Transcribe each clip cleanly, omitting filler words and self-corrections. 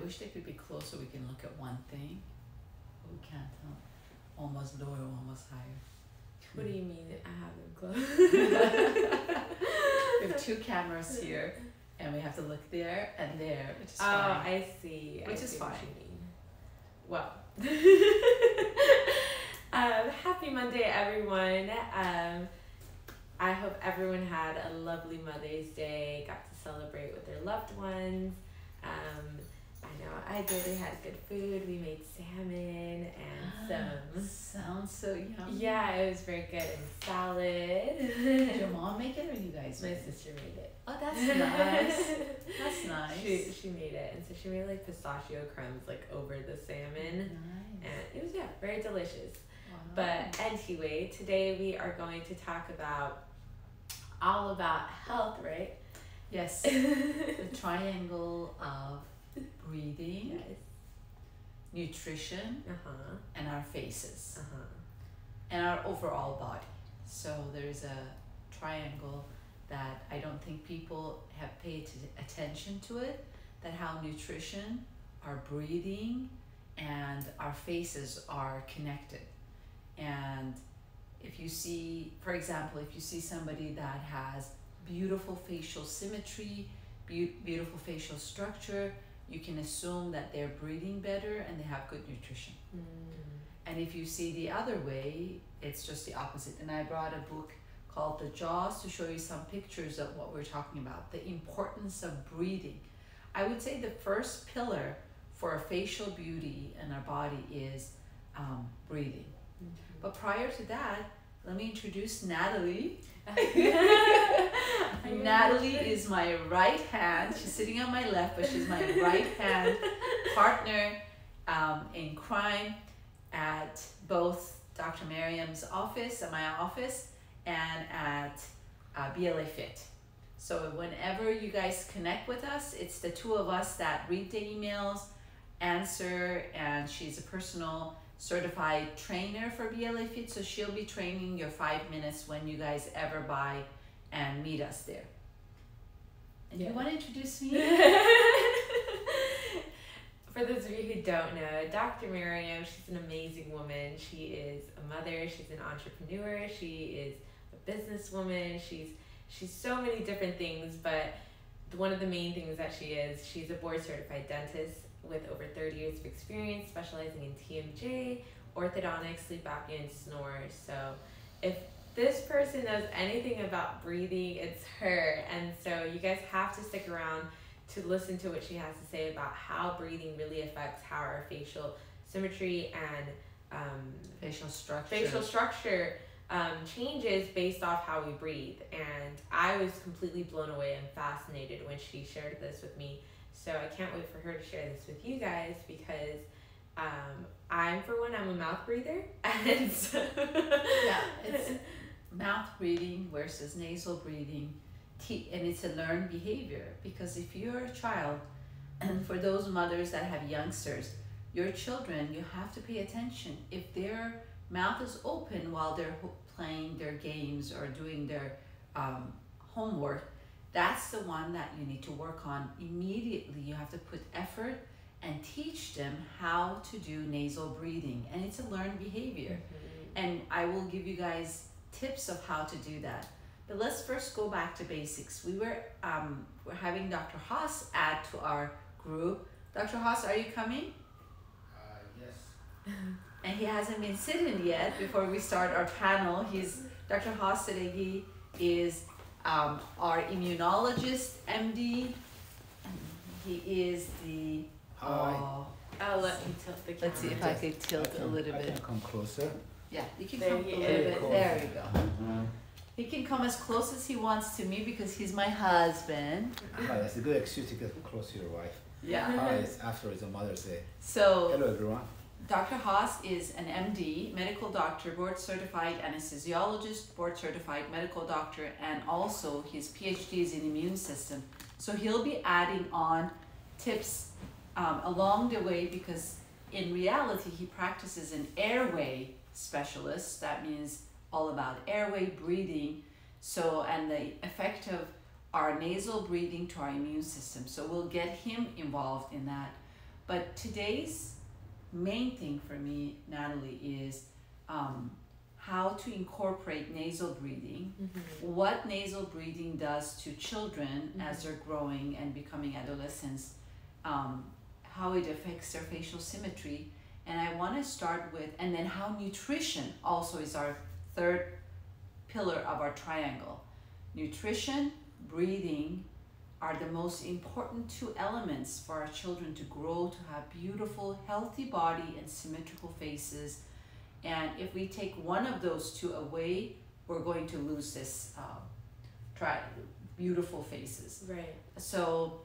wish they could be close so we can look at one thing. But we can't tell. Almost lower, almost higher. What do you mean I have them close? We have 2 cameras here, and we have to look there and there, which is oh, fine. I see. Which I is see fine. What you mean. Well, happy Monday, everyone. I hope everyone had a lovely Mother's Day, got to celebrate with their loved ones. I know I did. We had good food. We made salmon and some. Sounds so yummy. Yeah, it was very good. And salad. Did your mom make it or you guys? My made it? sister made it. Oh, that's nice. That's nice. She made it, and so she made like pistachio crumbs like over the salmon, Nice. and it was very delicious. Wow. But anyway, today we are going to talk about all about health, right? Yes, the triangle of breathing, Yes. nutrition, and our faces, and our overall body. So there's a triangle that I don't think people have paid attention to it, that how nutrition, our breathing, and our faces are connected. And if you see, for example, if you see somebody that has beautiful facial symmetry, beautiful facial structure, you can assume that they're breathing better and they have good nutrition. And if you see the other way, it's just the opposite. And I brought a book called The Jaws to show you some pictures of what we're talking about, the importance of breathing. I would say the first pillar for our facial beauty in our body is breathing. But prior to that, let me introduce Nathalie. Nathalie is my right hand. She's sitting on my left, but she's my right hand partner in crime at both Dr. Maryam's office, at my office, and at BLA Fit. So whenever you guys connect with us, it's the 2 of us that read the emails, answer, and she's a personal certified trainer for BLA Fit, so she'll be training your 5 minutes when you guys ever buy and meet us there. And you want to introduce me? For those of you who don't know, Dr. Maryam, she's an amazing woman. She is a mother, she's an entrepreneur, she is a businesswoman, she's so many different things, but one of the main things that she's a board certified dentist with over 30 years of experience, specializing in TMJ, orthodontics, sleep apnea, and snores. So if this person knows anything about breathing, it's her. And so you guys have to stick around to listen to what she has to say about how breathing really affects how our facial symmetry and facial structure changes based off how we breathe. And I was completely blown away and fascinated when she shared this with me. So I can't wait for her to share this with you guys, because I'm a mouth breather, and so yeah, it's mouth breathing versus nasal breathing, and it's a learned behavior. Because if you're a child, and for those mothers that have youngsters, your children, you have to pay attention. If their mouth is open while they're playing their games or doing their homework, that's the one that you need to work on immediately. You have to put effort and teach them how to do nasal breathing, and it's a learned behavior. And I will give you guys tips of how to do that. But let's first go back to basics. We're having Dr. Haas add to our group. Dr. Haas, are you coming? Yes. And he hasn't been sitting yet before we start our panel. Dr. Haas Sedegi is our immunologist, MD. He is the... let me tilt the camera. Let's see if I could tilt a little bit. I can come closer. Yeah, you can There come a he little is. bit. There you go. He can come as close as he wants to me because he's my husband. Hi, that's a good excuse to get close to your wife. Yeah. Hi, it's after it's a Mother's Day. So Hello, everyone. Dr. Haas is an MD, medical doctor, board certified anesthesiologist, board certified medical doctor, and also his PhD is in immune system. So he'll be adding on tips along the way, because in reality he practices an airway specialist. That means all about airway breathing, and the effect of our nasal breathing to our immune system. So we'll get him involved in that. But today's main thing for me, Natalie, is how to incorporate nasal breathing, what nasal breathing does to children as they're growing and becoming adolescents, how it affects their facial symmetry. And I want to start with, and then how nutrition also is our third pillar of our triangle. Nutrition, breathing are the most important two elements for our children to grow, to have beautiful, healthy body and symmetrical faces. And if we take one of those two away, we're going to lose this beautiful faces. Right. So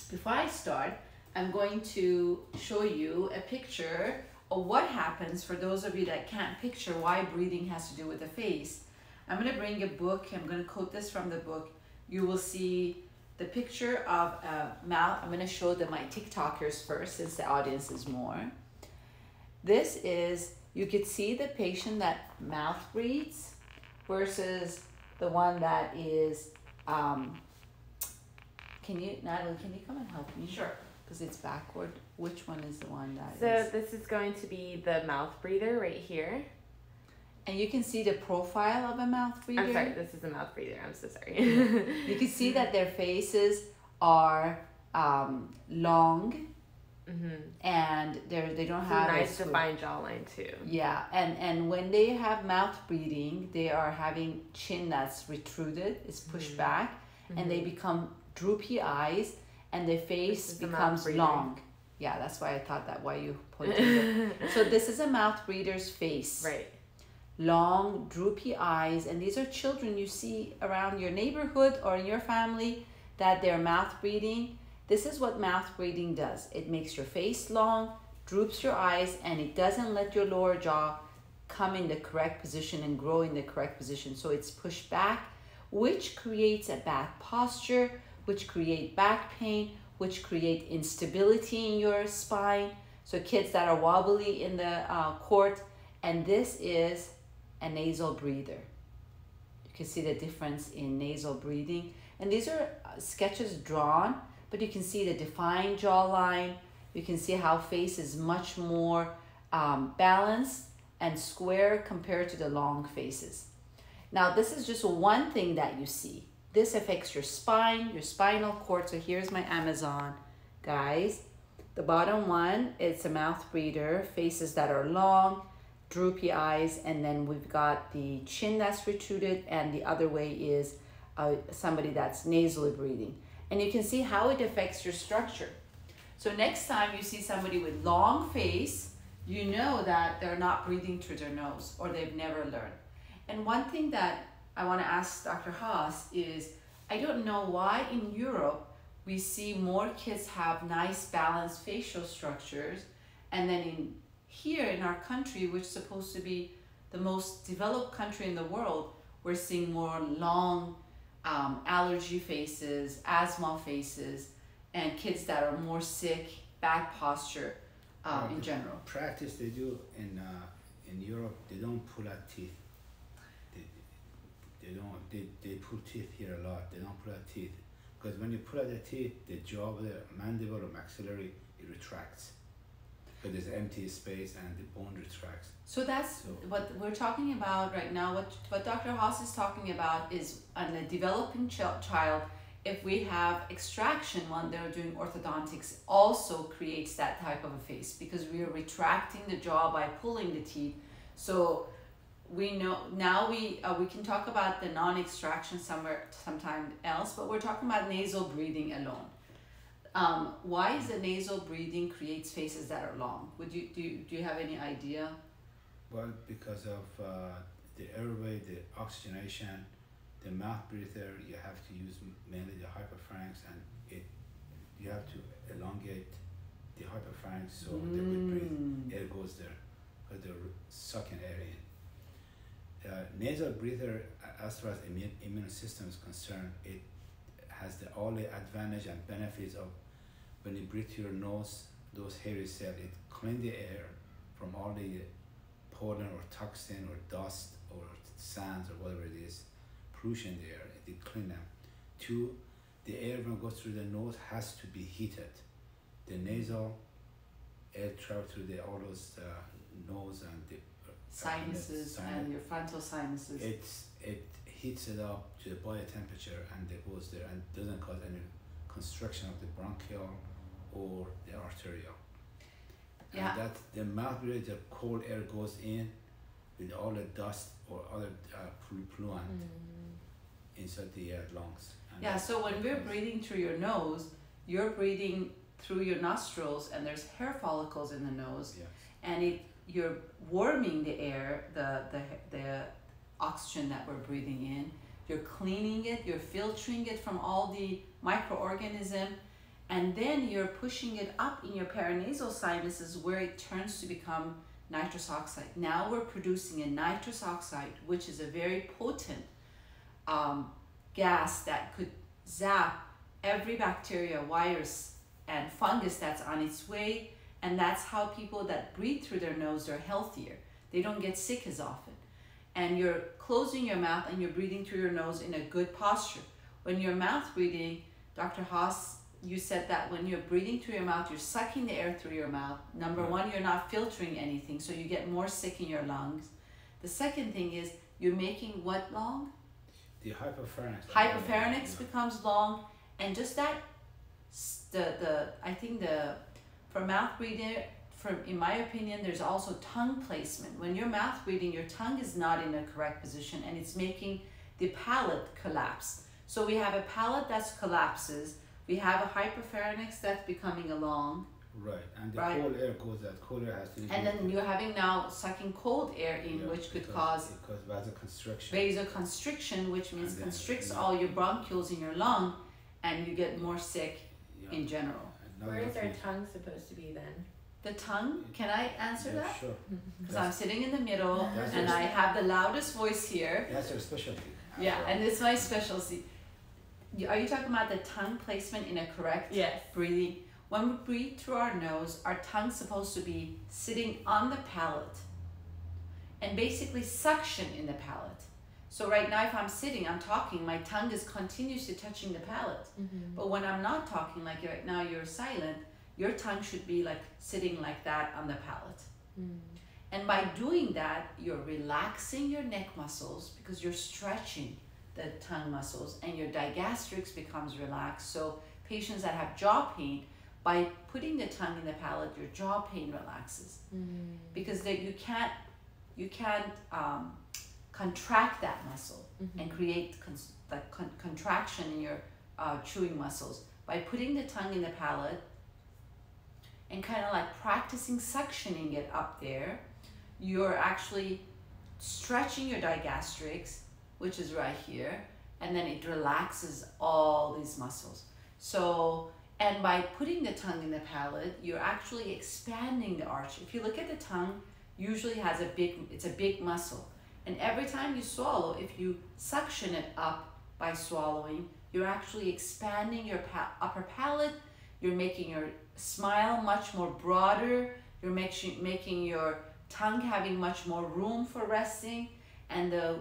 before I start, I'm going to show you a picture of what happens for those of you that can't picture why breathing has to do with the face. I'm going to bring a book. I'm going to quote this from the book. You will see the picture of a mouth. I'm going to show them my TikTokers first since the audience is more. This is, you could see the patient that mouth breathes versus the one that is, Natalie, can you come and help me? Sure. Because it's backward. Which one is the one that is? So this is going to be the mouth breather right here. And you can see the profile of a mouth breather. I'm sorry, this is a mouth breather. I'm so sorry. You can see that their faces are long, and they don't have a nice defined jawline too. Yeah, and when they have mouth breathing, they are having chin that's retruded, it's pushed back, and they become droopy eyes, and their face becomes long. Yeah, that's why I thought that why you pointed it. So this is a mouth breather's face. Right. Long, droopy eyes, and these are children you see around your neighborhood or in your family that they're mouth breathing. This is what mouth breathing does. It makes your face long, droops your eyes, and it doesn't let your lower jaw come in the correct position and grow in the correct position. So it's pushed back, which creates a bad posture, which create back pain, which create instability in your spine. So kids that are wobbly in the court, and this is a nasal breather. You can see the difference in nasal breathing. And these are sketches drawn, but you can see the defined jawline. You can see how face is much more balanced and square compared to the long faces. Now, this is just one thing that you see. This affects your spine, your spinal cord. So here's my Amazon, guys. The bottom one, it's a mouth breather, faces that are long, droopy eyes, and then we've got the chin that's retruded, and the other way is somebody that's nasally breathing. And you can see how it affects your structure. So next time you see somebody with long face, you know that they're not breathing through their nose or they've never learned. And one thing that I want to ask Dr. Haas is, I don't know why in Europe we see more kids have nice balanced facial structures, and then here in our country, which is supposed to be the most developed country in the world, we're seeing more long allergy faces, asthma faces, and kids that are more sick, bad posture in general. Practice they do in Europe, they don't pull out teeth. They pull teeth here a lot. They don't pull out teeth because when you pull out the teeth, the jaw, the mandible or maxillary, it retracts. But there's empty space and the bone retracts. So that's what we're talking about right now. What Dr. Haas is talking about is on a developing child, if we have extraction when they're doing orthodontics, also creates that type of a face because we are retracting the jaw by pulling the teeth. So we know now we can talk about the non-extraction sometime else, but we're talking about nasal breathing alone. Why is the nasal breathing creates faces that are long? Do you have any idea? Well, because of the airway, the oxygenation, the mouth breather, you have to use mainly the hypopharynx, and you have to elongate the hypopharynx so the good breathe air goes there, because they're sucking air in. Nasal breather, as far as immune system is concerned, it has all the advantage and benefits of when you breathe through your nose, those hairy cells, it cleans the air from all the pollen or toxin or dust or sands or whatever it is, pollution in the air, it cleans them. Two, the air when it goes through the nose has to be heated. The nasal air travel through all those nose and the sinuses and your frontal sinuses. It heats it up to the body temperature and it goes there and doesn't cause any constriction of the bronchial or the arterial. Yeah. And that the mouth breather, the cold air goes in with all the dust or other pollutant inside the lungs. And yeah, so when we're breathing through your nose, you're breathing through your nostrils and there's hair follicles in the nose. Yes. And you're warming the air, the oxygen that we're breathing in. You're cleaning it, you're filtering it from all the microorganism, and then you're pushing it up in your paranasal sinuses where it turns to become nitrous oxide. Now we're producing a nitrous oxide, which is a very potent gas that could zap every bacteria, virus, and fungus that's on its way. And that's how people that breathe through their nose are healthier. They don't get sick as often. And you're closing your mouth and you're breathing through your nose in a good posture. When you're mouth breathing, Dr. Haas, you said that when you're breathing through your mouth, you're sucking the air through your mouth. Number one, you're not filtering anything, so you get more sick in your lungs. The second thing is you're making what long? The hypopharynx. Hypopharynx becomes long, and just that, for mouth breathing, in my opinion, there's also tongue placement. When you're mouth breathing, your tongue is not in a correct position and it's making the palate collapse. So we have a palate that collapses, we have a hypopharynx that's becoming a long. Right, and the cold air goes, that cold air has to. And then you're having now sucking cold air in, which could cause vasoconstriction, which means constricts all your bronchioles in your lung, and you get more sick in general. Where is our tongue supposed to be then? The tongue, can I answer that? Sure. Because I'm sitting in the middle and I have the loudest voice here. That's your specialty. Yeah, and it's my specialty. Are you talking about the tongue placement in a correct breathing? When we breathe through our nose, our tongue's supposed to be sitting on the palate and basically suction in the palate. So right now, if I'm sitting, I'm talking, my tongue is continuously touching the palate. But when I'm not talking, like right now you're silent, your tongue should be like sitting like that on the palate. And by doing that, you're relaxing your neck muscles because you're stretching the tongue muscles, and your digastrics becomes relaxed. So patients that have jaw pain, by putting the tongue in the palate, your jaw pain relaxes. Because you can't contract that muscle and create contraction in your chewing muscles. By putting the tongue in the palate and kind of like practicing suctioning it up there, you're actually stretching your digastrics, which is right here, and then it relaxes all these muscles. So, and by putting the tongue in the palate, you're actually expanding the arch. If you look at the tongue, usually it's a big muscle. And every time you swallow, if you suction it up by swallowing, you're actually expanding your upper palate. You're making your smile much more broader. You're making your tongue having much more room for resting. And the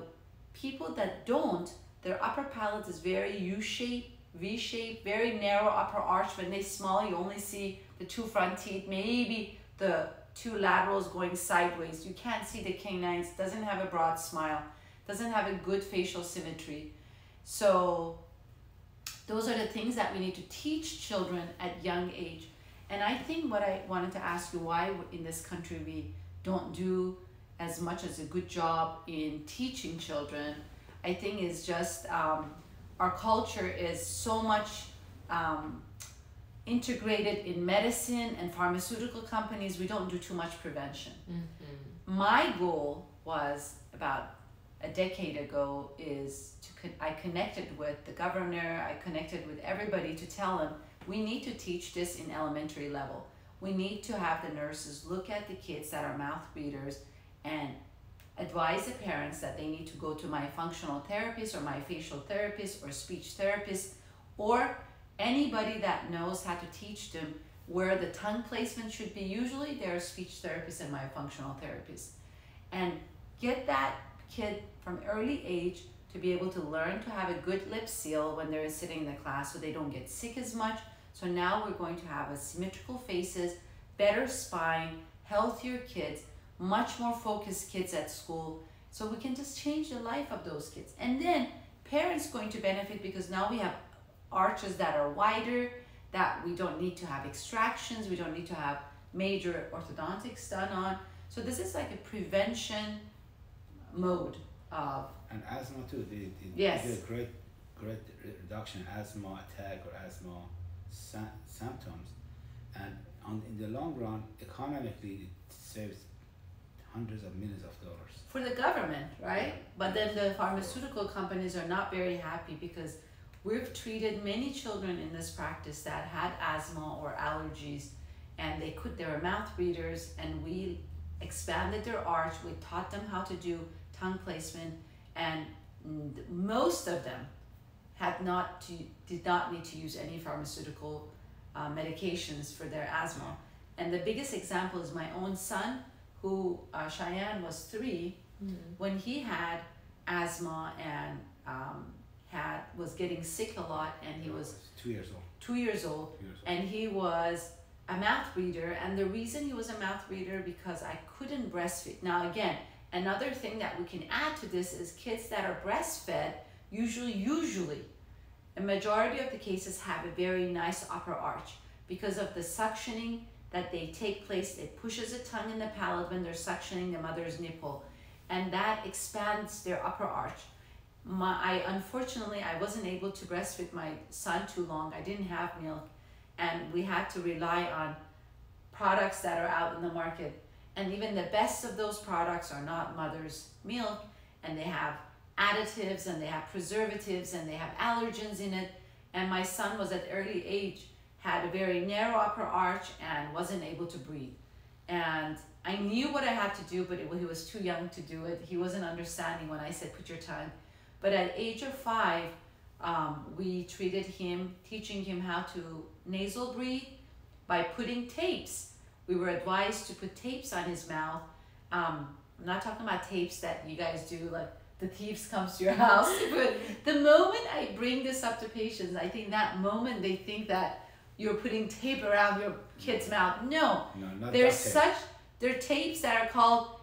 people that don't, their upper palate is very U-shaped, V-shaped, very narrow upper arch. When they smile, you only see the two front teeth, maybe the two laterals going sideways. You can't see the canines, doesn't have a broad smile, doesn't have a good facial symmetry. So those are the things that we need to teach children at young age. And I think what I wanted to ask you, why in this country we don't do as much as a good job in teaching children, I think is just our culture is so much integrated in medicine and pharmaceutical companies. We don't do too much prevention. My goal was about a decade ago is I connected with the governor, I connected with everybody to tell them we need to teach this in elementary level. We need to have the nurses look at the kids that are mouth breathers and advise the parents that they need to go to my functional therapist or my facial therapist or speech therapist or anybody that knows how to teach them where the tongue placement should be. Usually there are speech therapists and my functional therapists. And get that kid from early age to be able to learn to have a good lip seal when they're sitting in the class so they don't get sick as much. So now we're going to have a symmetrical faces, better spine, healthier kids, much more focused kids at school. So we can just change the life of those kids. And then parents going to benefit because now we have arches that are wider, that we don't need to have extractions, we don't need to have major orthodontics done on. So this is like a prevention mode of. And asthma too, yes. They did a great reduction asthma attack or asthma symptoms. And in the long run, economically, it saves hundreds of millions of dollars. For the government, right? But then the pharmaceutical companies are not very happy because we've treated many children in this practice that had asthma or allergies, and they were mouth breathers, and we expanded their arch. We taught them how to do tongue placement, and most of them did not need to use any pharmaceutical medications for their asthma. And the biggest example is my own son, who Cheyenne was 3, when he had asthma and was getting sick a lot, and he was 2 years old. 2 years old, and he was a mouth breather. And the reason he was a mouth breather because I couldn't breastfeed. Now again, another thing that we can add to this is kids that are breastfed usually a majority of the cases have a very nice upper arch because of the suctioning that they take place. It pushes the tongue in the palate when they're suctioning the mother's nipple, and that expands their upper arch. Unfortunately, I wasn't able to breastfeed my son too long. I didn't have milk, and we had to rely on products that are out in the market. And even the best of those products are not mother's milk, and they have additives, and they have preservatives, and they have allergens in it. And my son was at early age, had a very narrow upper arch and wasn't able to breathe. And I knew what I had to do, but he was too young to do it. He wasn't understanding when I said, put your tongue. But at age of 5, we treated him, teaching him how to nasal breathe by putting tapes. We were advised to put tapes on his mouth. I'm not talking about tapes that you guys do, like the thieves comes to your house. But the moment I bring this up to patients, I think that moment they think that you're putting tape around your kid's mouth. No, there's there are tapes that are called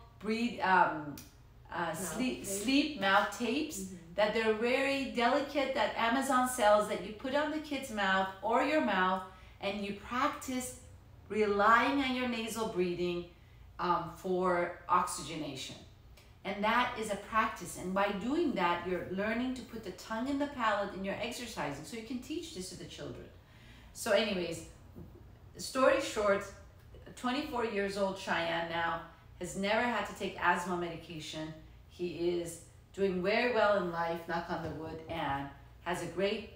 sleep mouth tapes, that they're very delicate, that Amazon sells, that you put on the kid's mouth or your mouth, and you practice relying on your nasal breathing for oxygenation. And that is a practice. And by doing that, you're learning to put the tongue in the palate and you're exercising. So you can teach this to the children. So anyways, story short, 24 years old Cheyenne now has never had to take asthma medication. He is doing very well in life, knock on the wood, and has a great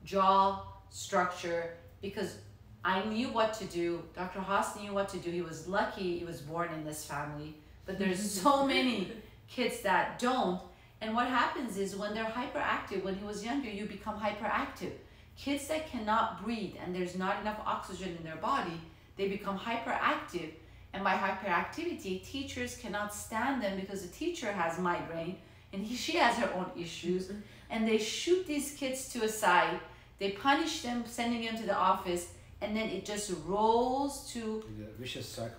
jaw structure because I knew what to do. Dr. Haas knew what to do. He was lucky he was born in this family, but there's so many kids that don't. And what happens is when they're hyperactive, when he was younger, you become hyperactive. Kids that cannot breathe and there's not enough oxygen in their body, they become hyperactive. And by hyperactivity, teachers cannot stand them because the teacher has migraine and she has her own issues. And they shoot these kids to a side. They punish them, sending them to the office. And then it just rolls to the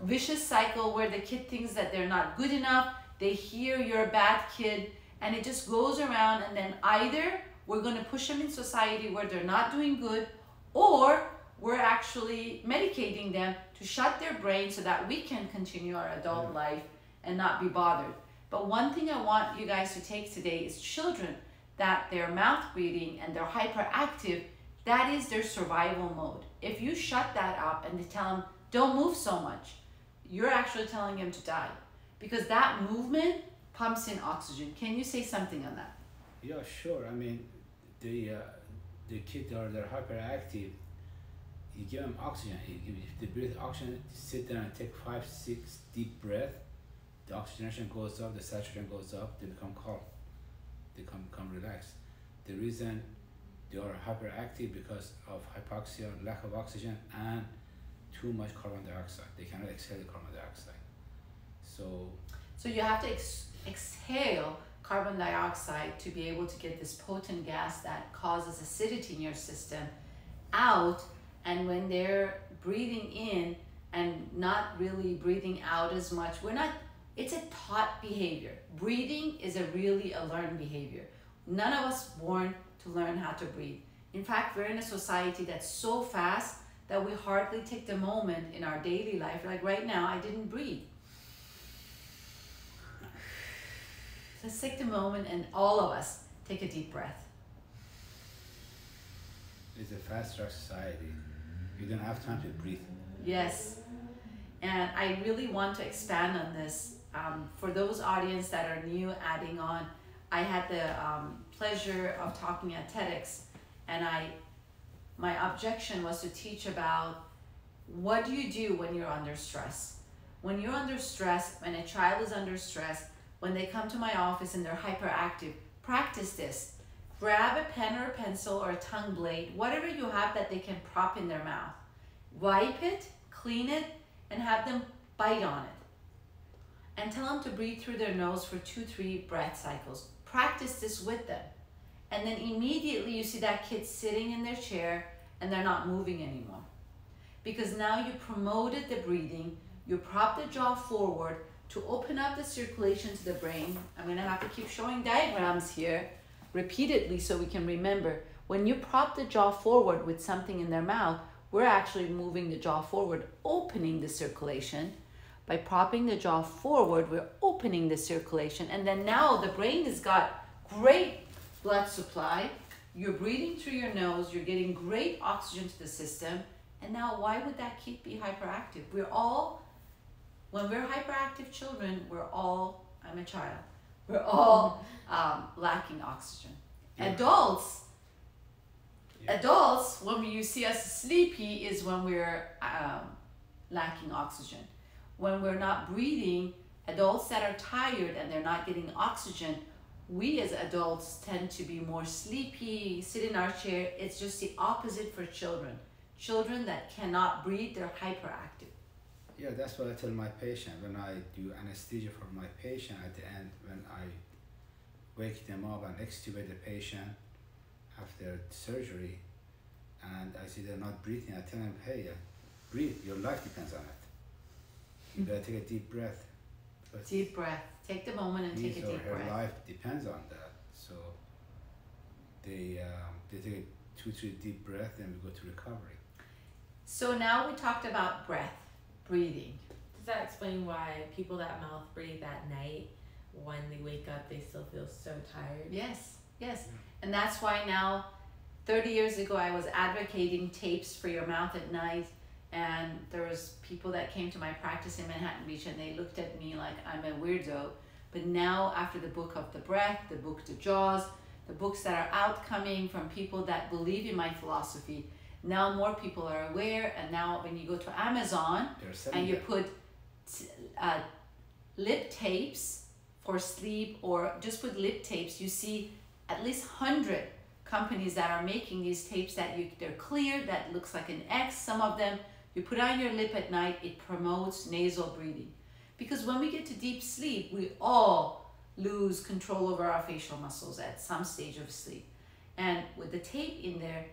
vicious cycle where the kid thinks that they're not good enough. They hear you're a bad kid, and it just goes around. And then either we're going to push them in society where they're not doing good, or we're actually medicating them to shut their brain so that we can continue our adult life and not be bothered. But one thing I want you guys to take today is children that they're mouth breathing and they're hyperactive. That is their survival mode. If you shut that up and they tell them, don't move so much, you're actually telling them to die. Because that movement pumps in oxygen. Can you say something on that? Yeah, sure. I mean, the kids they're hyperactive, you give them oxygen. If they breathe oxygen, sit down and take 5-6 deep breaths, the oxygenation goes up, the saturation goes up, they become calm. They become relaxed. The reason they are hyperactive because of hypoxia, lack of oxygen, and too much carbon dioxide. They cannot exhale the carbon dioxide. So you have to exhale carbon dioxide to be able to get this potent gas that causes acidity in your system out. And when they're breathing in and not really breathing out as much. It's a taught behavior. Breathing is a learned behavior. None of us born to learn how to breathe. In fact, we're in a society that's so fast that we hardly take the moment in our daily life. Like right now, I didn't breathe. Let's take the moment and all of us take a deep breath. It's a fast track society. You don't have time to breathe. Yes. And I really want to expand on this. For those audience that are new adding on, I had the pleasure of talking at TEDx, and my objection was to teach about what do you do when you're under stress. When you're under stress, when a child is under stress, when they come to my office and they're hyperactive, practice this. Grab a pen or a pencil or a tongue blade, whatever you have that they can prop in their mouth. Wipe it, clean it, and have them bite on it. And tell them to breathe through their nose for 2-3 breath cycles. Practice this with them. And then immediately you see that kid sitting in their chair and they're not moving anymore. Because now you promoted the breathing, you prop the jaw forward to open up the circulation to the brain. I'm gonna have to keep showing diagrams here repeatedly so we can remember. When you prop the jaw forward with something in their mouth, we're actually moving the jaw forward, opening the circulation. By propping the jaw forward, we're opening the circulation. And then now the brain has got great blood supply. You're breathing through your nose. You're getting great oxygen to the system. And now why would that kid be hyperactive? When we're hyperactive children, I'm a child. We're all lacking oxygen. Yeah. Adults, when you see us sleepy is when we're lacking oxygen. When we're not breathing, adults that are tired and they're not getting oxygen, we as adults tend to be more sleepy, sit in our chair. It's just the opposite for children. Children that cannot breathe, they're hyperactive. Yeah, that's what I tell my patient when I do anesthesia for my patient. At the end, when I wake them up and extubate the patient after surgery, and I see they're not breathing, I tell them, hey, breathe, your life depends on it. You gotta take a deep breath. Deep breath. Take the moment and take a deep breath. Her life depends on that. So they take a 2-3 deep breath, and we go to recovery. So now we talked about breath, breathing. Does that explain why people that mouth breathe at night, when they wake up, they still feel so tired? Yes, yes. And that's why now, 30 years ago, I was advocating tapes for your mouth at night. And there was people that came to my practice in Manhattan Beach and they looked at me like I'm a weirdo. But now after the book of the breath, the book The Jaws, the books that are out coming from people that believe in my philosophy, now more people are aware. And now when you go to Amazon and you put lip tapes for sleep, or just put lip tapes, you see at least 100 companies that are making these tapes that they're clear, that looks like an X. Some of them you put on your lip at night, it promotes nasal breathing. Because when we get to deep sleep, we all lose control over our facial muscles at some stage of sleep. And with the tape in there,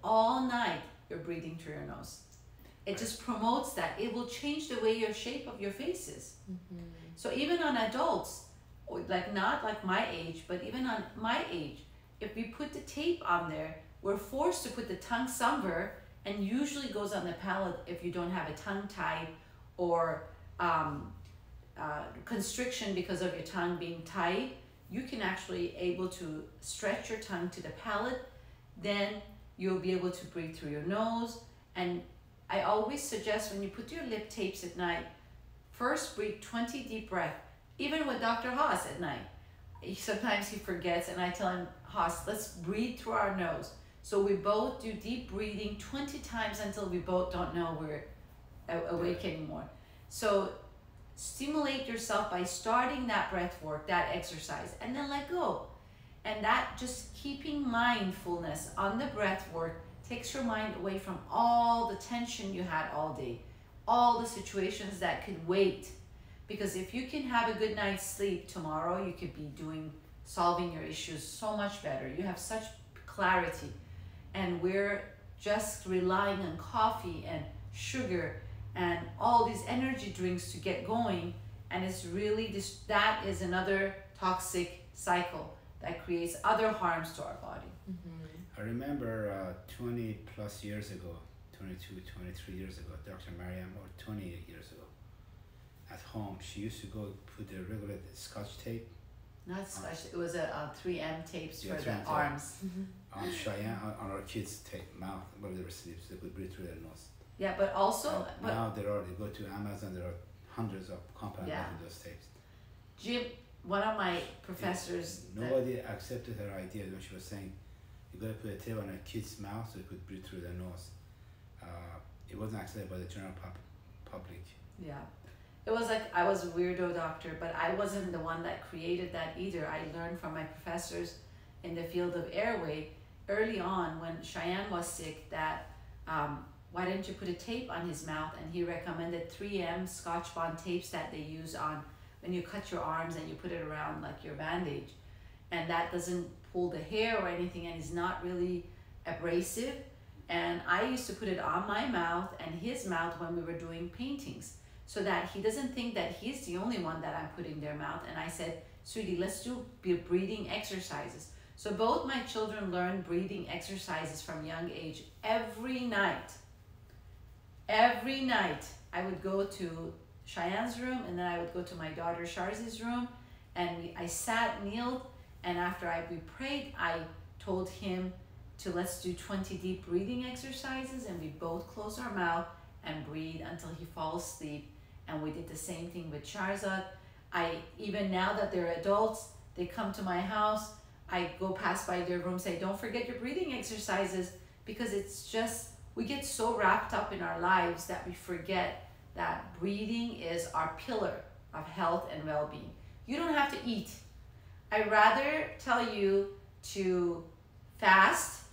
all night, you're breathing through your nose. It just promotes that. It will change the way your shape of your face is. Mm-hmm. So even on adults, like not like my age, but even on my age, if we put the tape on there, we're forced to put the tongue somewhere, and usually goes on the palate if you don't have a tongue tie or constriction because of your tongue being tight. You can actually able to stretch your tongue to the palate, then you'll be able to breathe through your nose. And I always suggest when you put your lip tapes at night, first breathe 20 deep breaths. Even with Dr. Haas at night, sometimes he forgets, and I tell him, Haas, let's breathe through our nose. So we both do deep breathing 20 times until we both don't know we're awake anymore. So stimulate yourself by starting that breath work, that exercise, and then let go. And that just keeping mindfulness on the breath work takes your mind away from all the tension you had all day, all the situations that could wait. Because if you can have a good night's sleep tomorrow, you could be solving your issues so much better. You have such clarity. And we're just relying on coffee and sugar and all these energy drinks to get going, and it's really this, that is another toxic cycle that creates other harms to our body. I remember 20 plus years ago, 22, 23 years ago, Dr. Maryam, or 28 years ago, at home, she used to go put the regular Scotch tape. Not Scotch, it was a 3M tapes for 3M the tape. arms. On Cheyenne, on our kids' mouth, where they were asleep, so they could breathe through their nose. Yeah, but also, And now they go to Amazon, there are hundreds of companies making those tapes. Jim, one of my professors. Nobody accepted her idea when she was saying, you gotta put a tape on a kid's mouth so they could breathe through their nose. It wasn't accepted by the general public. Yeah. It was like I was a weirdo doctor, but I wasn't the one that created that either. I learned from my professors in the field of airway early on when Cheyenne was sick that why didn't you put a tape on his mouth? And he recommended 3M Scotch Bond tapes that they use on when you cut your arms and you put it around like your bandage. And that doesn't pull the hair or anything and is not really abrasive. And I used to put it on my mouth and his mouth when we were doing paintings, so that he doesn't think that he's the only one that I'm putting their mouth. And I said, sweetie, let's do breathing exercises. So both my children learned breathing exercises from young age. Every night I would go to Cheyenne's room, and then I would go to my daughter Sharzi's room, and I sat, kneeled, and after we prayed, I told him to let's do 20 deep breathing exercises, and we both close our mouth and breathe until he falls asleep. And we did the same thing with Sharzad. Even now that they're adults, they come to my house, I go past by their room, say, don't forget your breathing exercises, because it's just, we get so wrapped up in our lives that we forget that breathing is our pillar of health and well-being. You don't have to eat. I'd rather tell you to fast,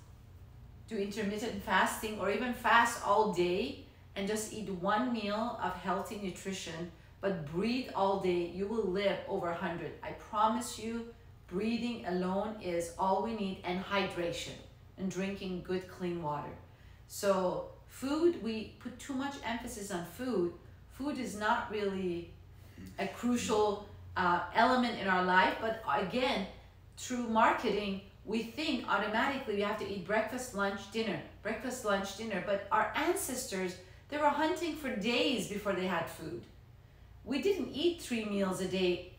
do intermittent fasting, or even fast all day and just eat one meal of healthy nutrition, but breathe all day. You will live over 100. I promise you, breathing alone is all we need, and hydration, and drinking good, clean water. So food, we put too much emphasis on food. Food is not really a crucial element in our life, but again, through marketing, we think automatically we have to eat breakfast, lunch, dinner, but our ancestors, they were hunting for days before they had food. We didn't eat 3 meals a day,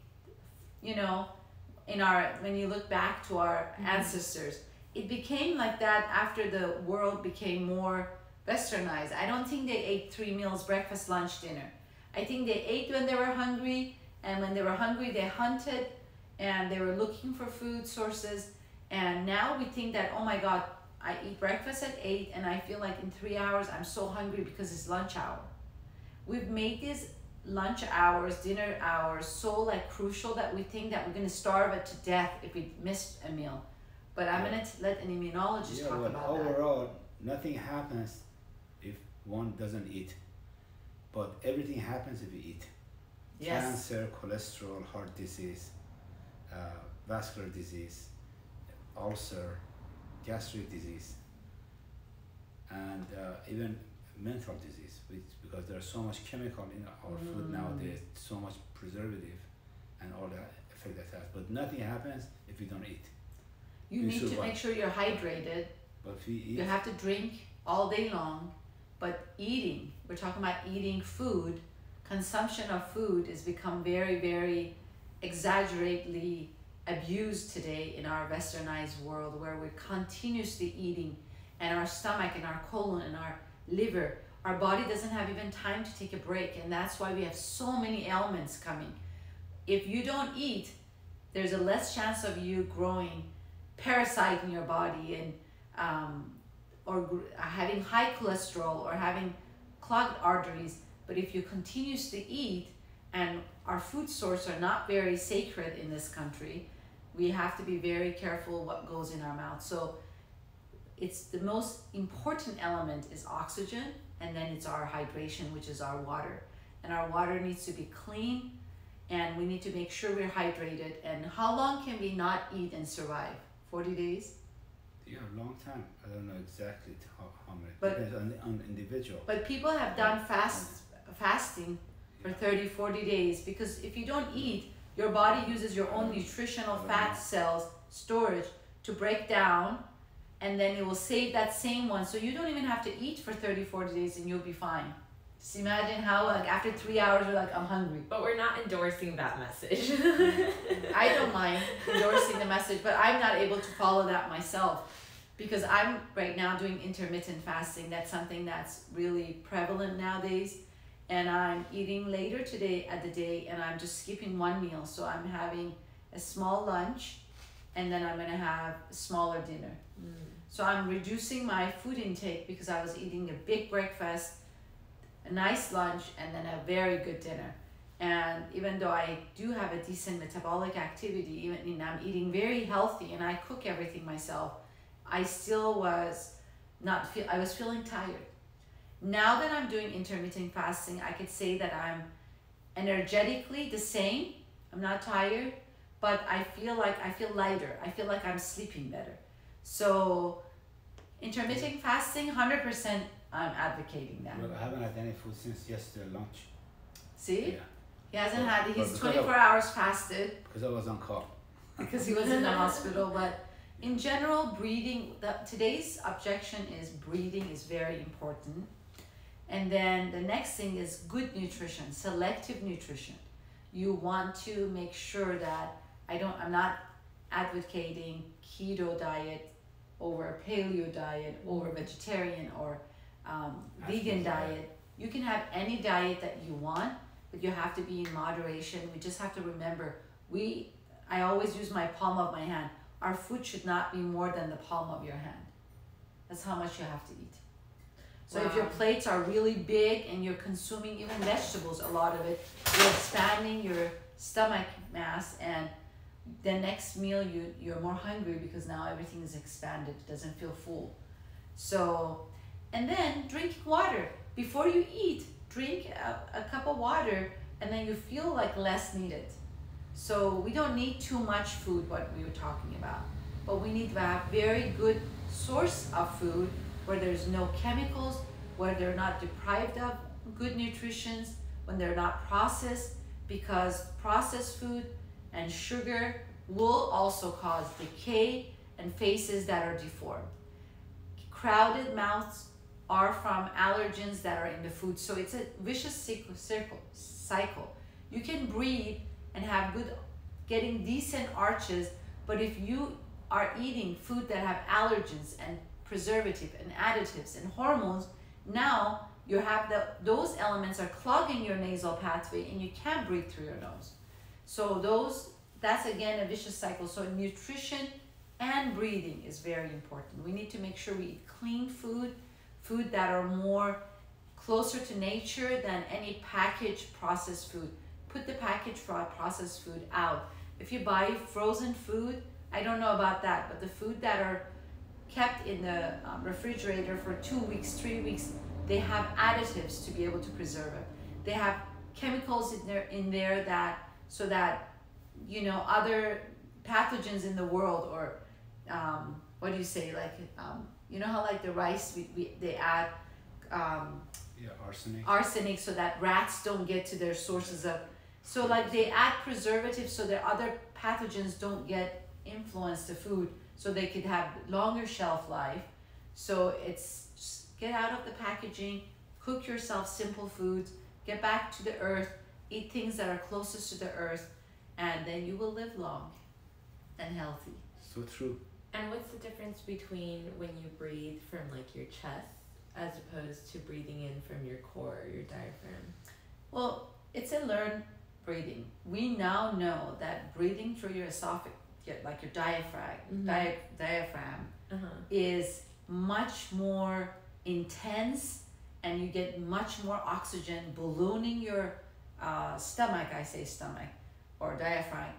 you know, when you look back to our ancestors. It became like that after the world became more westernized. I don't think they ate 3 meals, breakfast, lunch, dinner. I think they ate when they were hungry, and when they were hungry, they hunted, and they were looking for food sources. And now we think that, oh my God, I eat breakfast at 8 and I feel like in 3 hours I'm so hungry because it's lunch hour. We've made these lunch hours, dinner hours so like crucial that we think that we're going to starve it to death if we missed a meal. But I'm going to let an immunologist talk about that. Overall, nothing happens if one doesn't eat, but everything happens if you eat. Yes. Cancer, cholesterol, heart disease, vascular disease, ulcer, gastric disease, and even mental disease, because there's so much chemical in our food nowadays, so much preservative and all that effect that has. But nothing happens if you don't eat. You need to make sure you're hydrated. But if you eat, you have to drink all day long, but eating, we're talking about eating food, consumption of food has become very, very exaggeratedly abused today in our westernized world, where we're continuously eating, and our stomach and our colon and our liver, our body doesn't have even time to take a break, and that's why we have so many ailments coming. If you don't eat, there's a less chance of you growing parasite in your body and or having high cholesterol or having clogged arteries. But if you continuously eat, and our food sources are not very sacred in this country, we have to be very careful what goes in our mouth. So it's the most important element is oxygen, and then it's our hydration, which is our water. And our water needs to be clean, and we need to make sure we're hydrated. And how long can we not eat and survive? 40 days? Yeah, a long time. I don't know exactly how many. But, depends on the individual. But people have done fasting for 30, 40 days, because if you don't eat, your body uses your own nutritional fat cells storage to break down, and then it will save that same one. So you don't even have to eat for 30, 40 days and you'll be fine. Just imagine how like after 3 hours you're like, I'm hungry. But we're not endorsing that message. I don't mind endorsing the message, but I'm not able to follow that myself because I'm right now doing intermittent fasting. That's something that's really prevalent nowadays. And I'm eating later today at the day and I'm just skipping one meal. So I'm having a small lunch and then I'm gonna have a smaller dinner. So I'm reducing my food intake because I was eating a big breakfast, a nice lunch, and then a very good dinner. And even though I do have a decent metabolic activity, even I'm eating very healthy and I cook everything myself, I still was I was feeling tired. Now that I'm doing intermittent fasting, I could say that I'm energetically the same. I'm not tired, but I feel lighter. I feel like I'm sleeping better. So intermittent fasting, 100% I'm advocating that. Well, I haven't had any food since yesterday lunch. See? Yeah. He hasn't had, he's 24 hours fasted. Because I was on call. Because he was in the hospital. But in general, breathing, today's objection is breathing is very important. And then the next thing is good nutrition, selective nutrition. You want to make sure that I'm not advocating keto diet over paleo diet, over vegetarian or vegan diet. You can have any diet that you want, but you have to be in moderation. We just have to remember, I always use my palm of my hand. Our food should not be more than the palm of your hand. That's how much you have to eat. So if your plates are really big and you're consuming even vegetables, a lot of it, you're expanding your stomach mass, and the next meal you're more hungry because now everything is expanded, it doesn't feel full. So, and then drinking water. Before you eat, drink a cup of water and then you feel like less needed. So we don't need too much food, what we were talking about, but we need to have very good source of food where there's no chemicals, where they're not deprived of good nutrition, when they're not processed, because processed food and sugar will also cause decay and faces that are deformed. Crowded mouths are from allergens that are in the food, so it's a vicious cycle. You can breathe and have getting decent arches, but if you are eating food that have allergens and preservative and additives and hormones, now you have those elements are clogging your nasal pathway and you can't breathe through your nose. So that's again a vicious cycle. So nutrition and breathing is very important. We need to make sure we eat clean food that are more closer to nature than any packaged processed food. Put the packaged processed food out. If you buy frozen food, I don't know about that, but the food that are kept in the refrigerator for 2 weeks, 3 weeks, they have additives to be able to preserve it. They have chemicals in there that so that other pathogens in the world, or what do you say, like how like the rice they add arsenic so that rats don't get to their sources of, so like they add preservatives so that other pathogens don't get influence the food, so they could have longer shelf life. So it's just get out of the packaging, cook yourself simple foods, get back to the earth, eat things that are closest to the earth, and then you will live long and healthy. So true. And what's the difference between when you breathe from like your chest as opposed to breathing in from your core or your diaphragm? Well, it's a learned breathing. We now know that breathing through your esophagus, like your diaphragm, is much more intense, and you get much more oxygen ballooning your stomach, or diaphragm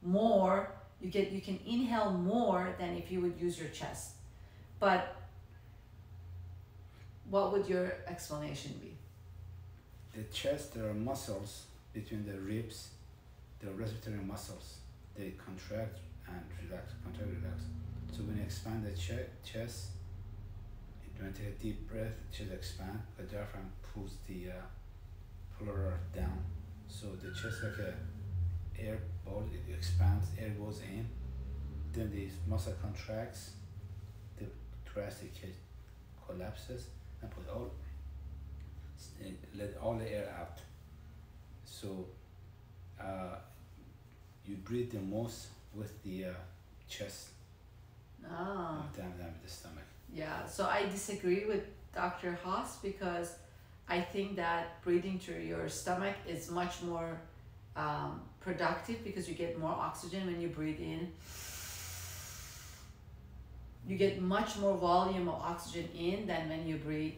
more. You can inhale more than if you would use your chest. But what would your explanation be? The chest, there are muscles between the ribs, the respiratory muscles. They contract and relax, contract, relax. So when you expand the chest, when you take a deep breath, the chest expands, the diaphragm pulls the pull her down. So the chest like a air ball, it expands, air goes in, then the muscle contracts, the thoracic cage collapses, and let all the air out. So you breathe the most with the chest than with the stomach. Yeah, so I disagree with Dr. Haas because I think that breathing through your stomach is much more productive because you get more oxygen when you breathe in. You get much more volume of oxygen in than when you breathe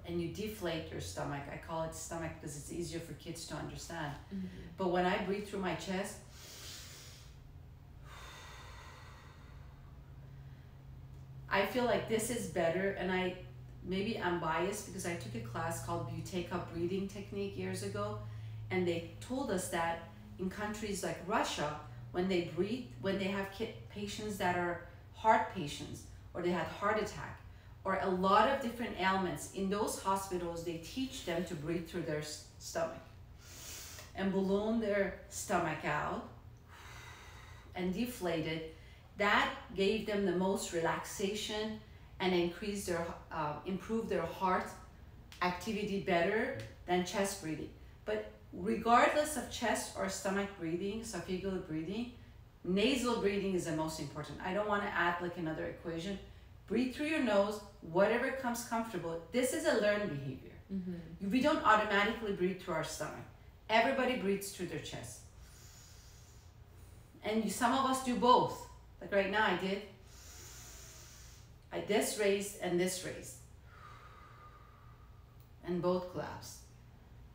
and you deflate your stomach. I call it stomach because it's easier for kids to understand. Mm-hmm. But when I breathe through my chest, I feel like this is better, and maybe I'm biased because I took a class called Buteyko breathing technique years ago, and they told us that in countries like Russia, when they breathe, when they have patients that are heart patients, or they had heart attack, or a lot of different ailments, in those hospitals, they teach them to breathe through their stomach and balloon their stomach out and deflate it. That gave them the most relaxation and improved their heart activity better than chest breathing. But regardless of chest or stomach breathing, esophageal breathing, nasal breathing is the most important. I don't want to add like another equation. Breathe through your nose, whatever comes comfortable. This is a learned behavior. Mm-hmm. We don't automatically breathe through our stomach. Everybody breathes through their chest. And some of us do both. Like right now I did. This raised and this raised. And both collapsed.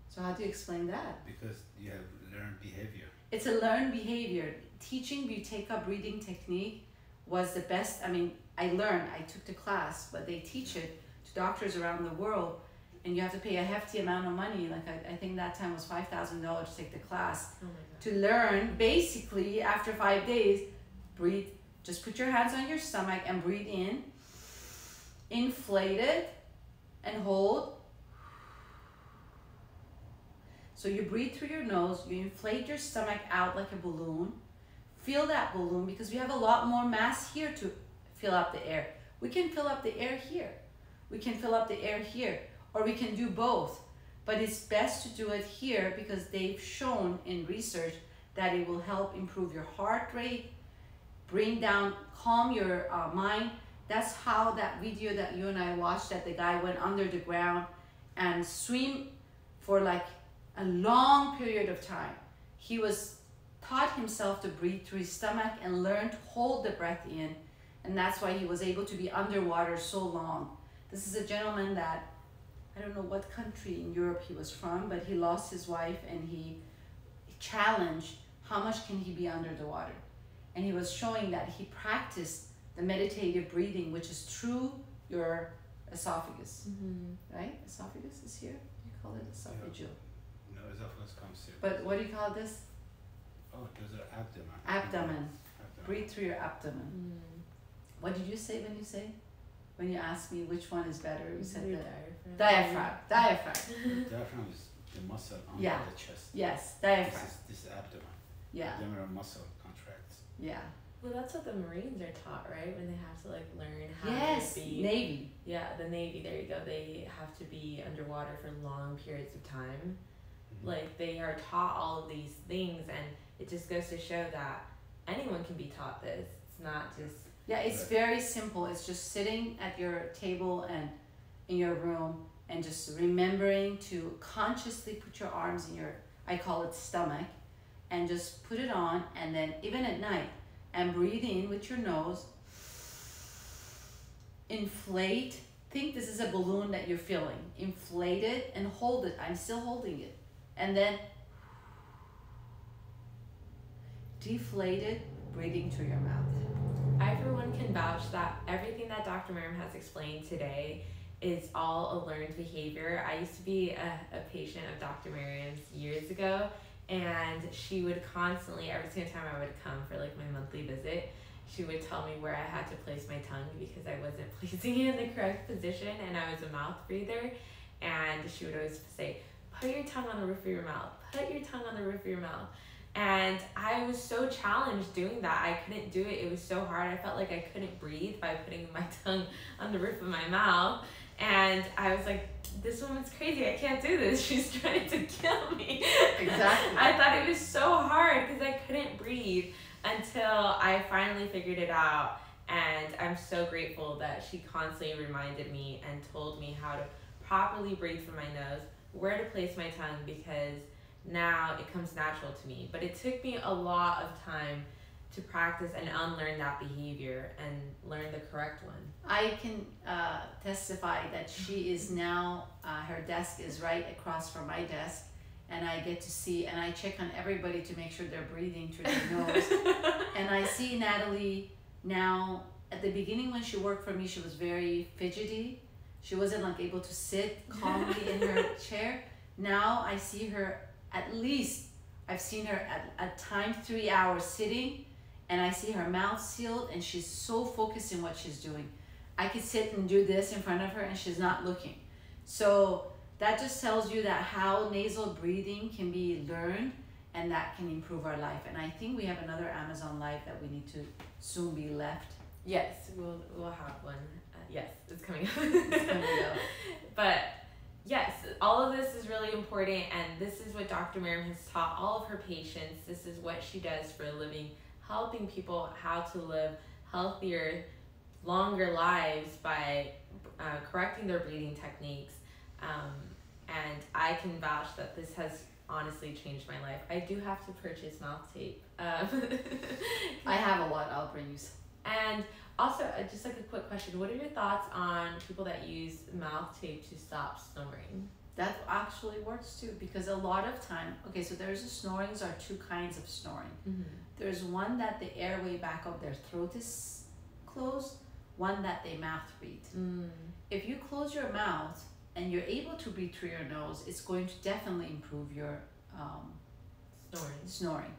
So how do you explain that? Because you have learned behavior. It's a learned behavior. Teaching Buteyko breathing technique was the best. I mean, I took the class, but they teach it to doctors around the world, and you have to pay a hefty amount of money. Like I think that time was $5,000 to take the class. Oh my God. To learn, basically, after 5 days, breathe. Just put your hands on your stomach and breathe in. Inflate it and hold. So you breathe through your nose, you inflate your stomach out like a balloon. Feel that balloon because we have a lot more mass here to fill up the air. We can fill up the air here. We can fill up the air here, or we can do both. But it's best to do it here because they've shown in research that it will help improve your heart rate, calm your mind. That's how that video that you and I watched, that the guy went under the ground and swim for like a long period of time. He taught himself to breathe through his stomach and learn to hold the breath in, and that's why he was able to be underwater so long. This is a gentleman that, I don't know what country in Europe he was from, but he lost his wife and he challenged how much can he be under the water. And he was showing that he practiced the meditative breathing, which is through your esophagus, right? Esophagus is here. You call it esophageal. Yeah. No, esophagus comes here. But what do you call this? Oh, those are abdomen. Abdomen. Breathe through your abdomen. What did you say when you asked me which one is better? You said the diaphragm. Diaphragm is the muscle on the chest. Yes, diaphragm. This is abdomen. Yeah. Abdominal muscle contracts. Yeah. Well, that's what the Marines are taught, right? When they have to like learn how to be. Navy. Yeah, the Navy. There you go. They have to be underwater for long periods of time. Mm-hmm. Like they are taught all of these things, and it just goes to show that anyone can be taught this. It's not just. Yeah, it's very simple. It's just sitting at your table and in your room and just remembering to consciously put your arms in your, I call it stomach, and just put it on, and then even at night, and breathe in with your nose, inflate. Think this is a balloon that you're filling. Inflate it and hold it. I'm still holding it. And then deflate it, breathing through your mouth. I, for one, can vouch that everything that Dr. Maryam has explained today is all a learned behavior. I used to be a patient of Dr. Maryam's years ago, and she would constantly, every single time I would come for like my monthly visit, she would tell me where I had to place my tongue because I wasn't placing it in the correct position, and I was a mouth breather. And she would always say, put your tongue on the roof of your mouth, put your tongue on the roof of your mouth. And I was so challenged doing that. I couldn't do it. It was so hard. I felt like I couldn't breathe by putting my tongue on the roof of my mouth. And I was like, this woman's crazy. I can't do this. She's trying to kill me. Exactly. I thought it was so hard because I couldn't breathe until I finally figured it out. And I'm so grateful that she constantly reminded me and told me how to properly breathe from my nose, where to place my tongue, because now it comes natural to me. But it took me a lot of time to practice and unlearn that behavior and learn the correct one. I can testify that she is now, her desk is right across from my desk, and I get to see, and I check on everybody to make sure they're breathing through their nose. And I see Nathalie now. At the beginning when she worked for me, she was very fidgety. She wasn't like able to sit calmly in her chair. Now I see her, at least I've seen her at times 3 hours sitting, and I see her mouth sealed, and she's so focused in what she's doing. I could sit and do this in front of her and she's not looking. So that just tells you that how nasal breathing can be learned, and that can improve our life. And I think we have another Amazon Live that we need to soon be left. Yes, we'll have one. Yes, it's coming up. It's coming up. But yes, all of this is really important, and this is what Dr. Maryam has taught all of her patients. This is what she does for a living, helping people how to live healthier, longer lives by correcting their breathing techniques. And I can vouch that this has honestly changed my life. I do have to purchase mouth tape. I have a lot. I'll bring you some. And also, just like a quick question, what are your thoughts on people that use mouth tape to stop snoring? That actually works too, because a lot of time, okay, so there's snorings are two kinds of snoring. Mm-hmm. There's one that the airway back of their throat is closed, one that they mouth breathe. If you close your mouth and you're able to breathe through your nose, it's going to definitely improve your snoring.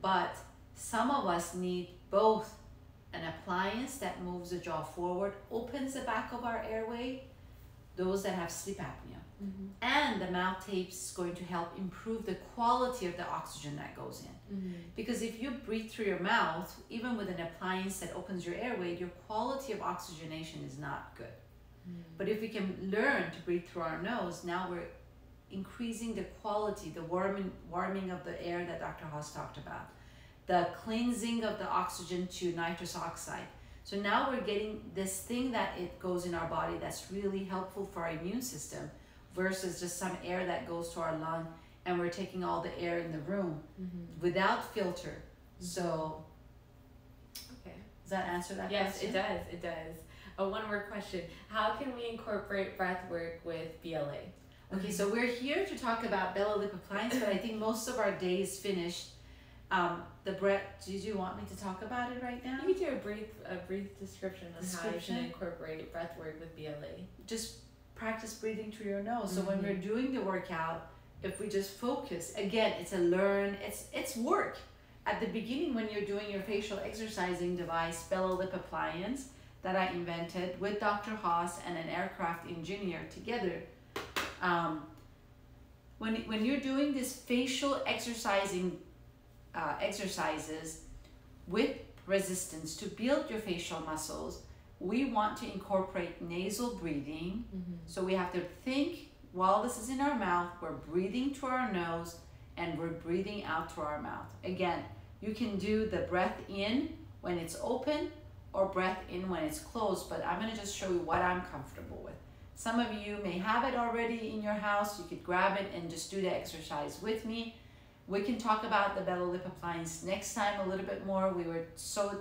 But some of us need both an appliance that moves the jaw forward, opens the back of our airway, those that have sleep apnea. And the mouth tape is going to help improve the quality of the oxygen that goes in. Because if you breathe through your mouth, even with an appliance that opens your airway, your quality of oxygenation is not good. But if we can learn to breathe through our nose, now we're increasing the quality, the warming of the air that Dr. Haas talked about, the cleansing of the oxygen to nitrous oxide. So now we're getting this thing that it goes in our body that's really helpful for our immune system, versus just some air that goes to our lung, and we're taking all the air in the room without filter. So, okay. Does that answer that question? Yes, it does. One more question. How can we incorporate breath work with BLA? Okay, so we're here to talk about bellow lip appliance, but I think most of our day is finished. The breath, did you want me to talk about it right now? You could do a brief description on how you can incorporate breath work with BLA. Just practice breathing through your nose. So when we're doing the workout, if we just focus, again, it's a learn, it's work. At the beginning, when you're doing your facial exercising device, bellow lip appliance, that I invented with Dr. Haas and an aircraft engineer together, when you're doing this facial exercising exercises with resistance to build your facial muscles, we want to incorporate nasal breathing. So we have to think while this is in our mouth, we're breathing through our nose and we're breathing out through our mouth. Again, you can do the breath in when it's open or breath in when it's closed, but I'm going to just show you what I'm comfortable with. Some of you may have it already in your house. You could grab it and just do the exercise with me. We can talk about the bellow lip appliance next time a little bit more. We were so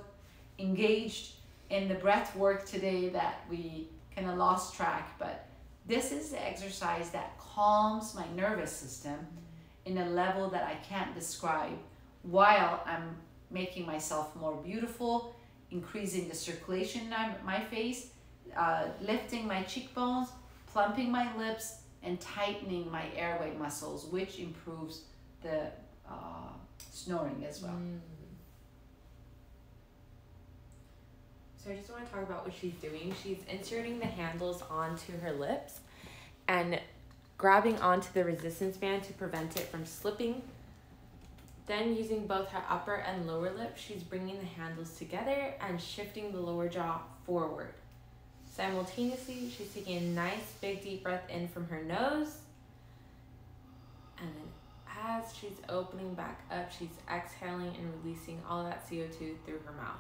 engaged in the breath work today that we kind of lost track, but this is the exercise that calms my nervous system in a level that I can't describe, while I'm making myself more beautiful, increasing the circulation in my face, lifting my cheekbones, plumping my lips, and tightening my airway muscles, which improves the snoring as well. So I just want to talk about what she's doing. She's inserting the handles onto her lips and grabbing onto the resistance band to prevent it from slipping. Then using both her upper and lower lip, she's bringing the handles together and shifting the lower jaw forward. Simultaneously, she's taking a nice big deep breath in from her nose. And then as she's opening back up, she's exhaling and releasing all that CO2 through her mouth.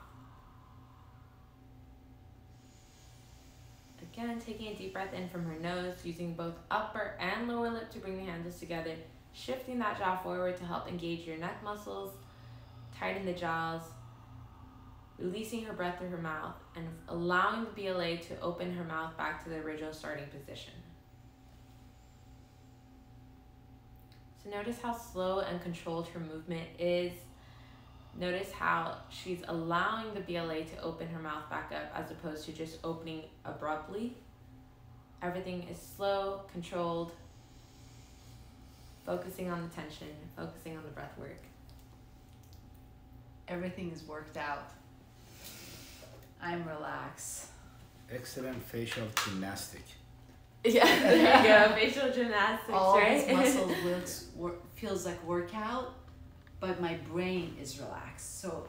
Again, taking a deep breath in from her nose, using both upper and lower lip to bring the handles together, shifting that jaw forward to help engage your neck muscles, tighten the jaws, releasing her breath through her mouth, and allowing the BLA to open her mouth back to the original starting position. So notice how slow and controlled her movement is. Notice how she's allowing the BLA to open her mouth back up as opposed to just opening abruptly. Everything is slow, controlled, focusing on the tension, focusing on the breath work. Everything is worked out. I'm relaxed. Excellent facial gymnastic. Yeah, there you go. Facial gymnastics, all right? these muscles feels like workout, but my brain is relaxed. So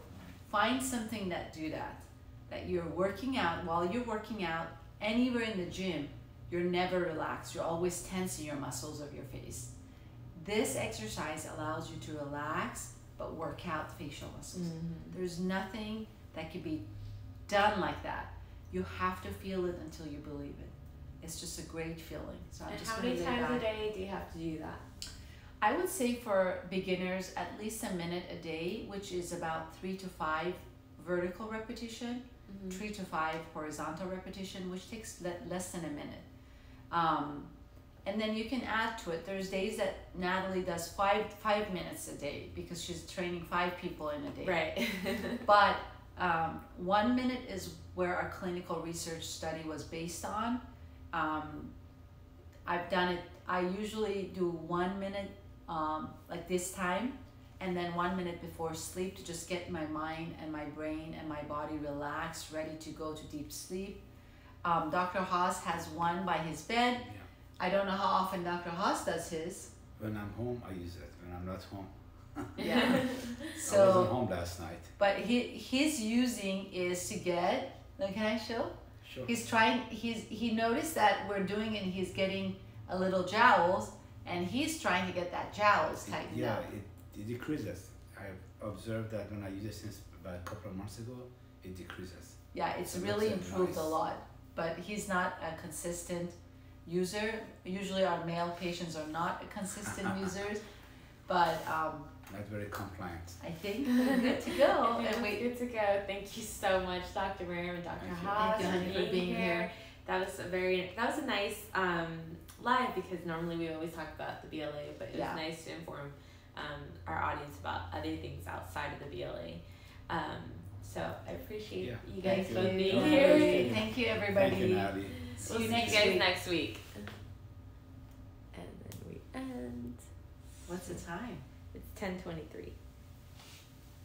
find something that do that you're working out. While you're working out anywhere in the gym, you're never relaxed. You're always tensing your muscles of your face. This exercise allows you to relax, but work out facial muscles. Mm-hmm. There's nothing that can be done like that. You have to feel it until you believe it. It's just a great feeling. So I'm and just how many times a day do you have to do that? I would say for beginners, at least a minute a day, which is about 3 to 5 vertical repetition, 3 to 5 horizontal repetition, which takes less than a minute. And then you can add to it. There's days that Nathalie does 5 minutes a day because she's training 5 people in a day. Right. But 1 minute is where our clinical research study was based on. I've done it. I usually do 1 minute like this time, and then 1 minute before sleep to just get my mind and my brain and my body relaxed, ready to go to deep sleep. Dr. Haas has one by his bed. Yeah. I don't know how often Dr. Haas does his. When I'm home, I use it. When I'm not home. Yeah. I wasn't home last night. But his using is to get. Can I show? Sure. He noticed that we're doing it and he's getting a little jowls, and he's trying to get that jowls tightened up. Yeah, it decreases. I've observed that when I use it since about a couple of months ago, it decreases. Yeah, it's really improved a lot. But he's not a consistent user. Usually our male patients are not consistent users, but not very compliant. I think we're good to go. And we're good to go. Thank you so much, Dr. Maryam and Dr. Haas, Thank you, honey, for being here. That was a nice live, because normally we always talk about the BLA, but it was nice to inform our audience about other things outside of the BLA. So I appreciate you guys both being here. Thank you, everybody. Thank you, Nathalie. See you guys next week. And then we end. What's the time? It's 10:23.